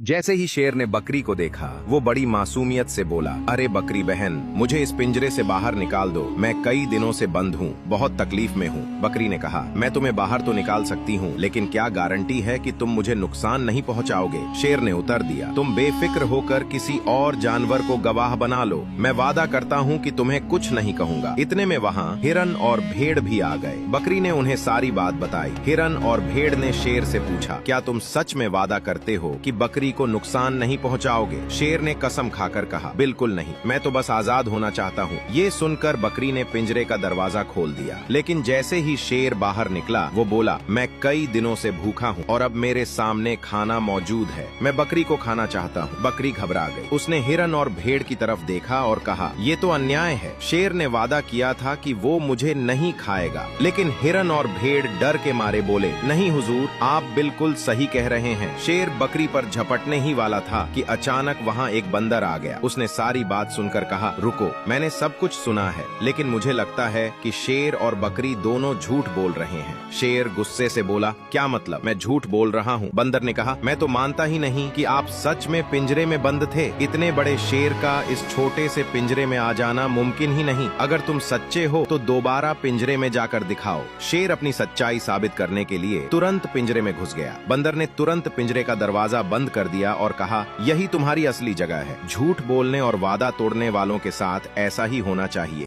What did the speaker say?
जैसे ही शेर ने बकरी को देखा वो बड़ी मासूमियत से बोला, अरे बकरी बहन, मुझे इस पिंजरे से बाहर निकाल दो, मैं कई दिनों से बंद हूँ, बहुत तकलीफ में हूँ। बकरी ने कहा, मैं तुम्हें बाहर तो निकाल सकती हूँ, लेकिन क्या गारंटी है कि तुम मुझे नुकसान नहीं पहुँचाओगे? शेर ने उत्तर दिया, तुम बेफिक्र होकर किसी और जानवर को गवाह बना लो, मैं वादा करता हूँ कि तुम्हें कुछ नहीं कहूँगा। इतने में वहाँ हिरन और भेड़ भी आ गए। बकरी ने उन्हें सारी बात बताई। हिरन और भेड़ ने शेर से पूछा, क्या तुम सच में वादा करते हो कि बकरी को नुकसान नहीं पहुंचाओगे? शेर ने कसम खाकर कहा, बिल्कुल नहीं, मैं तो बस आजाद होना चाहता हूँ। ये सुनकर बकरी ने पिंजरे का दरवाजा खोल दिया, लेकिन जैसे ही शेर बाहर निकला वो बोला, मैं कई दिनों से भूखा हूँ और अब मेरे सामने खाना मौजूद है, मैं बकरी को खाना चाहता हूँ। बकरी घबरा गई। उसने हिरन और भेड़ की तरफ देखा और कहा, ये तो अन्याय है, शेर ने वादा किया था कि वो मुझे नहीं खाएगा। लेकिन हिरन और भेड़ डर के मारे बोले, नहीं हुजूर, आप बिल्कुल सही कह रहे हैं। शेर बकरी पर झपटने ही वाला था कि अचानक वहाँ एक बंदर आ गया। उसने सारी बात सुनकर कहा, रुको, मैंने सब कुछ सुना है, लेकिन मुझे लगता है कि शेर और बकरी दोनों झूठ बोल रहे हैं। शेर गुस्से से बोला, क्या मतलब, मैं झूठ बोल रहा हूँ? बंदर ने कहा, मैं तो मानता ही नहीं कि आप सच में पिंजरे में बंद थे। इतने बड़े शेर का इस छोटे से पिंजरे में आ जाना मुमकिन ही नहीं। अगर तुम सच्चे हो तो दोबारा पिंजरे में जाकर दिखाओ। शेर अपनी सच्चाई साबित करने के लिए तुरंत पिंजरे में घुस गया। बंदर ने तुरंत पिंजरे का दरवाजा बंद कर दिया और कहा, यही तुम्हारी असली जगह है। झूठ बोलने और वादा तोड़ने वालों के साथ ऐसा ही होना चाहिए।